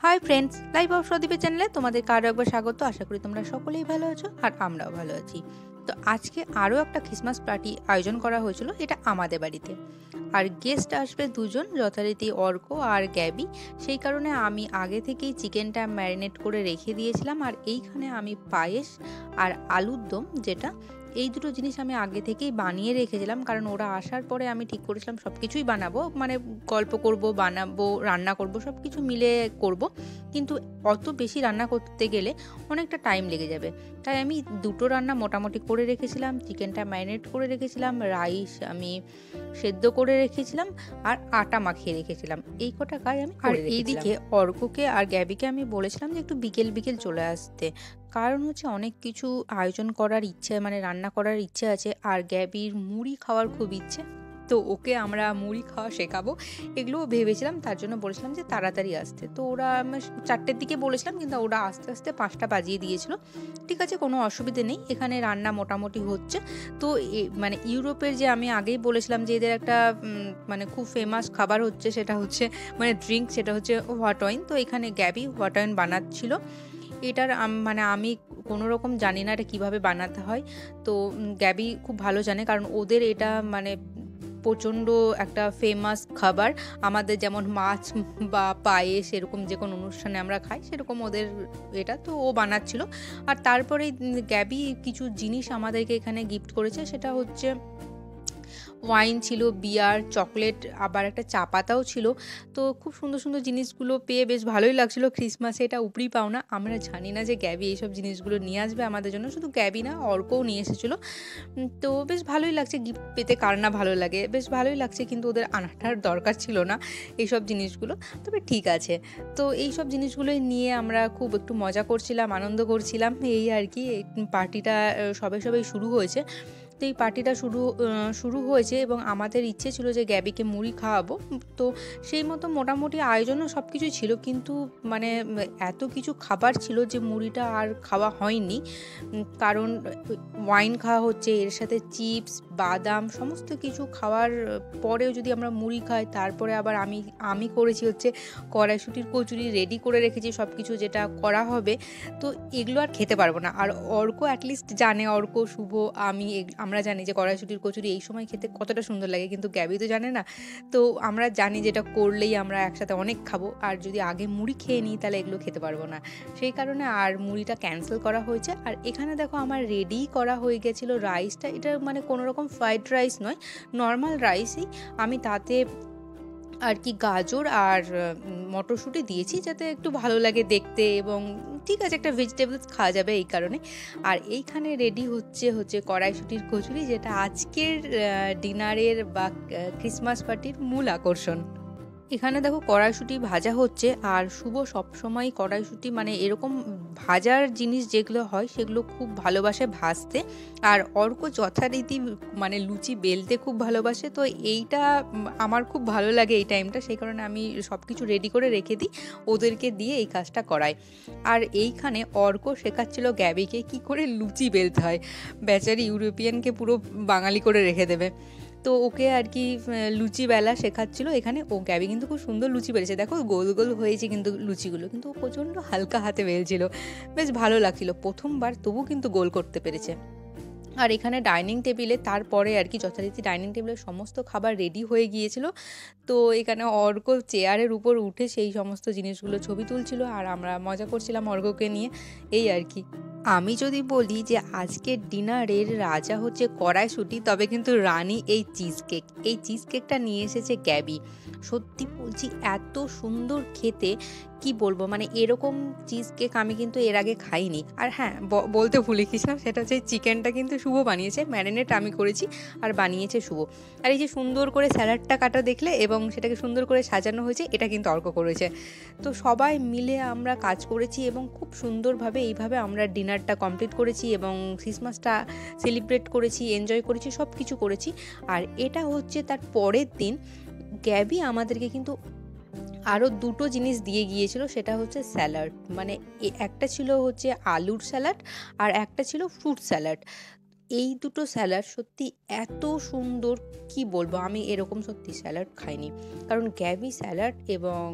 Hi friends, live of সদীপের চ্যানেলে তোমাদের আরও একবার স্বাগত। আশা করি তোমরা সকলেই ভালো আছো আর আমরাও ভালো আছি। তো আজকে আরও একটা ক্রিসমাস পার্টি আয়োজন করা হয়েছিল, এটা আমাদের বাড়িতে। আর গেস্ট আসবে দুজন, যথারীতি অর্ক আর গ্যাবি। সেই কারণে আমি আগে থেকেই চিকেনটা ম্যারিনেট করে রেখে দিয়েছিলাম। আর এইখানে আমি পায়েস আর আলুর দম, যেটা এই দুটো জিনিস আমি আগে থেকেই বানিয়ে রেখেছিলাম, কারণ ওরা আসার পরে আমি ঠিক করেছিলাম সব কিছুই বানাবো, মানে গল্প করব, বানাবো, রান্না করব, সব কিছু মিলে করব। কিন্তু অত বেশি রান্না করতে গেলে অনেকটা টাইম লেগে যাবে, তাই আমি দুটো রান্না মোটামুটি করে রেখেছিলাম। চিকেনটা ম্যারিনেট করে রেখেছিলাম, রাইস আমি সেদ্ধ করে রেখেছিলাম, আর আটা মাখিয়ে রেখেছিলাম। এই কটা কাজ আমি করে রেখেছিলাম। আর এইদিকে অর্ককে আর গ্যাবিকে আমি বলেছিলাম যে একটু বিকেল বিকেল চলে আসতে, কারণ হচ্ছে অনেক কিছু আয়োজন করার ইচ্ছে, মানে রান্না করার ইচ্ছে আছে। আর গ্যাবির মুড়ি খাওয়ার খুব ইচ্ছে, তো ওকে আমরা মুড়ি খাওয়া শেখাবো, এগুলোও ভেবেছিলাম। তার জন্য বলেছিলাম যে তাড়াতাড়ি আসতে। তো ওরা 4টের দিকে বলেছিলাম, কিন্তু ওরা আস্তে আস্তে 5টা বাজিয়ে দিয়েছিল। ঠিক আছে, কোনো অসুবিধে নেই, এখানে রান্না মোটামুটি হচ্ছে। তো মানে ইউরোপের যে আমি আগেই বলেছিলাম যে এদের একটা মানে খুব ফেমাস খাবার হচ্ছে, সেটা হচ্ছে মানে ড্রিঙ্ক, সেটা হচ্ছে হোয়াট ওয়াইন। তো এখানে গ্যাবি হোয়াট ওয়াইন বানাচ্ছিল। এটার মানে আমি কোনো রকম জানি না এটা কীভাবে বানাতে হয়। তো গ্যাবি খুব ভালো জানে, কারণ ওদের এটা মানে প্রচণ্ড একটা ফেমাস খাবার। আমাদের যেমন মাছ বা পায়েস এরকম যে কোনো অনুষ্ঠানে আমরা খাই, সেরকম ওদের এটা। তো ও বানাচ্ছিল। আর তারপরে গ্যাবি কিছু জিনিস আমাদেরকে এখানে গিফট করেছে, সেটা হচ্ছে ওয়াইন ছিল, বিয়ার, চকলেট, আবার একটা চা পাতাও ছিল। তো খুব সুন্দর সুন্দর জিনিসগুলো পেয়ে বেশ ভালোই লাগছিলো। ক্রিসমাসে এটা উপরি পাওনা। আমরা জানি না যে গ্যাবি এইসব জিনিসগুলো নিয়ে আসবে আমাদের জন্য, শুধু গ্যাবি না, অর্কও নিয়ে এসেছিলো। তো বেশ ভালোই লাগছে, গিফট পেতে কার না ভালো লাগে, বেশ ভালোই লাগছে। কিন্তু ওদের আনাটার দরকার ছিল না এইসব জিনিসগুলো, তবে ঠিক আছে। তো এইসব জিনিসগুলোই নিয়ে আমরা খুব একটু মজা করছিলাম, আনন্দ করছিলাম, এই আর কি। পার্টিটা সবে সবেই শুরু হয়েছে। তো এই পার্টিটা শুরু হয়েছে এবং আমাদের ইচ্ছে ছিল যে গ্যাবিকে মুড়ি খাওয়াবো। তো সেই মতো মোটামুটি আয়োজনও সব কিছুই ছিল, কিন্তু মানে এত কিছু খাবার ছিল যে মুড়িটা আর খাওয়া হয়নি। কারণ ওয়াইন খাওয়া হচ্ছে, এর সাথে চিপস, বাদাম, সমস্ত কিছু খাওয়ার পরেও যদি আমরা মুড়ি খাই, তারপরে আবার আমি করেছি হচ্ছে কড়াইশুঁটির কচুরি, রেডি করে রেখেছি সব কিছু যেটা করা হবে। তো এগুলো আর খেতে পারবো না। আর অর্ক অ্যাটলিস্ট জানে, অর্ক, শুভ, আমরা জানি যে কড়াইশুঁটির কচুরি এই সময় খেতে কতটা সুন্দর লাগে, কিন্তু গ্যাবি তো জানে না। তো আমরা জানি যেটা করলেই আমরা একসাথে অনেক খাবো, আর যদি আগে মুড়ি খেয়ে নিই তাহলে এগুলো খেতে পারবো না। সেই কারণে আর মুড়িটা ক্যান্সেল করা হয়েছে। আর এখানে দেখো আমার রেডি করা হয়ে গেছিলো রাইসটা। এটা মানে কোনো রকম ফ্রাইড রাইস নয়, নর্মাল রাইসই। আমি তাতে আর কি গাজর আর মটরশুঁটি দিয়েছি, যাতে একটু ভালো লাগে দেখতে, এবং ঠিক আছে, একটা ভেজিটেবলস খাওয়া যাবে এই কারণে। আর এইখানে রেডি হচ্ছে কড়াইশুঁটির কচুরি, যেটা আজকের ডিনারের বা ক্রিসমাস পার্টির মূল আকর্ষণ। এখানে দেখো কড়াইশুঁটি ভাজা হচ্ছে, আর শুভ সবসময় কড়াইশুঁটি মানে এরকম ভাজার জিনিস যেগুলো হয় সেগুলো খুব ভালোবাসে ভাজতে। আর অর্ক যথারীতি মানে লুচি বেলতে খুব ভালোবাসে। তো এইটা আমার খুব ভালো লাগে এই টাইমটা, সেই কারণে আমি সব কিছু রেডি করে রেখে দিই, ওদেরকে দিয়ে এই কাজটা করাই। আর এইখানে অর্ক শেখাচ্ছিল গ্যাবিকে কি করে লুচি বেলতে হয়। বেচারি ইউরোপিয়ানকে পুরো বাঙালি করে রেখে দেবে। তো ওকে আর কি লুচি বেলা শেখাচ্ছিল এখানে। ও গ্যাবি কিন্তু খুব সুন্দর লুচি বেলেছে, দেখো গোল গোল হয়েছে কিন্তু লুচিগুলো, কিন্তু ও প্রচণ্ড হালকা হাতে বেলছিল, বেশ ভালো লাগছিল প্রথমবার, তবু কিন্তু গোল করতে পেরেছে। আর এখানে ডাইনিং টেবিলে তারপরে আর কি যথারীতি ডাইনিং টেবিলে সমস্ত খাবার রেডি হয়ে গিয়েছিল। তো এখানে অর্ক চেয়ারের উপর উঠে সেই সমস্ত জিনিসগুলো ছবি তুলছিল, আর আমরা মজা করছিলাম অর্ককে নিয়ে, এই আর কি। আমি যদি বলি যে আজকের ডিনারের রাজা হচ্ছে কড়াইশুঁটি, তবে কিন্তু রানী এই চিজ কেক। এই চিজ কেকটা নিয়ে এসেছে গ্যাবি। সত্যি বলছি, এত সুন্দর খেতে, কি বলবো, মানে এরকম চিজ কেক আমি কিন্তু এর আগে খাইনি। আর হ্যাঁ, বলতে ভুলে গেছিলাম, সেটা হচ্ছে চিকেনটা কিন্তু শুভ বানিয়েছে, ম্যারিনেট আমি করেছি, আর বানিয়েছে শুভ। আর এই যে সুন্দর করে স্যালাডটা কাটা দেখলে, এবং সেটাকে সুন্দর করে সাজানো হয়েছে, এটা কিন্তু অর্ক করেছে। তো সবাই মিলে আমরা কাজ করেছি, এবং খুব সুন্দরভাবে এইভাবে আমরা ডিনারটা কমপ্লিট করেছি, এবং ক্রিসমাসটা সেলিব্রেট করেছি, এনজয় করেছি, সব কিছু করেছি। আর এটা হচ্ছে তার পরের দিন। গ্যাবি আমাদেরকে কিন্তু আরও দুটো জিনিস দিয়ে গিয়েছিল, সেটা হচ্ছে স্যালাড। মানে একটা ছিল হচ্ছে আলুর স্যালাড, আর একটা ছিল ফ্রুট স্যালাড। এই দুটো স্যালাড সত্যি এত সুন্দর, কি বলবো, আমি এরকম সত্যি স্যালাড খাইনি। কারণ গ্যাবি স্যালাড এবং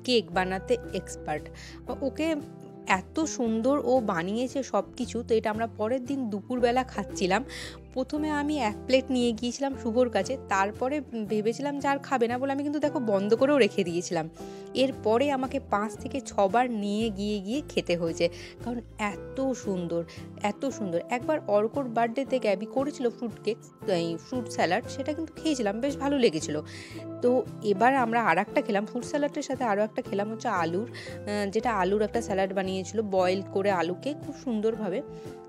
কেক বানাতে এক্সপার্ট। ওকে এত সুন্দর ও বানিয়েছে সব কিছু। তো এটা আমরা পরের দিন দুপুরবেলা খাচ্ছিলাম। প্রথমে আমি 1 প্লেট নিয়ে গিয়েছিলাম শুভর কাছে, তারপরে ভেবেছিলাম যে আর খাবে না বলে আমি কিন্তু দেখো বন্ধ করেও রেখে দিয়েছিলাম। এরপরে আমাকে 5 থেকে 6 বার নিয়ে গিয়ে খেতে হয়েছে, কারণ এত সুন্দর, এত সুন্দর। একবার অর্কর বার্থডেতে গ্যাবি করেছিল ফ্রুট কেক, এই ফ্রুট স্যালাড, সেটা কিন্তু খেয়েছিলাম, বেশ ভালো লেগেছিল। তো এবার আমরা আরেকটা খেলাম ফ্রুট স্যালাডের সাথে, আরও একটা খেলাম হচ্ছে আলুর, যেটা আলুর একটা স্যালাড বানিয়েছিল বয়েল করে আলুকে খুব সুন্দরভাবে।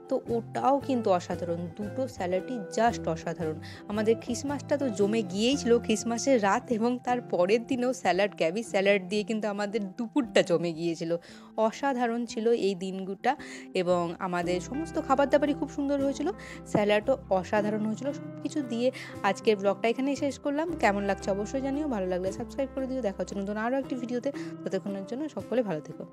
তো ওটাও কিন্তু অসাধারণ, দুটো স্যালাডই জাস্ট অসাধারণ। আমাদের ক্রিসমাসটা তো জমে গিয়েইছিল ক্রিসমাসের রাত, এবং তার পরের দিনেও স্যালাড, গ্যাবি স্যালাড দিয়ে কিন্তু আমাদের দুপুরটা জমে গিয়েছিল। অসাধারণ ছিল এই দিনগুটা, এবং আমাদের সমস্ত খাবার দাবারই খুব সুন্দর হয়েছিল, স্যালাডও অসাধারণ হয়েছিল। সব কিছু দিয়ে আজকের ব্লগটা এখানেই শেষ করলাম। কেমন লাগছে অবশ্যই জানিও, ভালো লাগলে সাবস্ক্রাইব করে দিও। দেখা হচ্ছে নতুন আরও একটি ভিডিওতে। ততক্ষণের জন্য সকলে ভালো থেকো।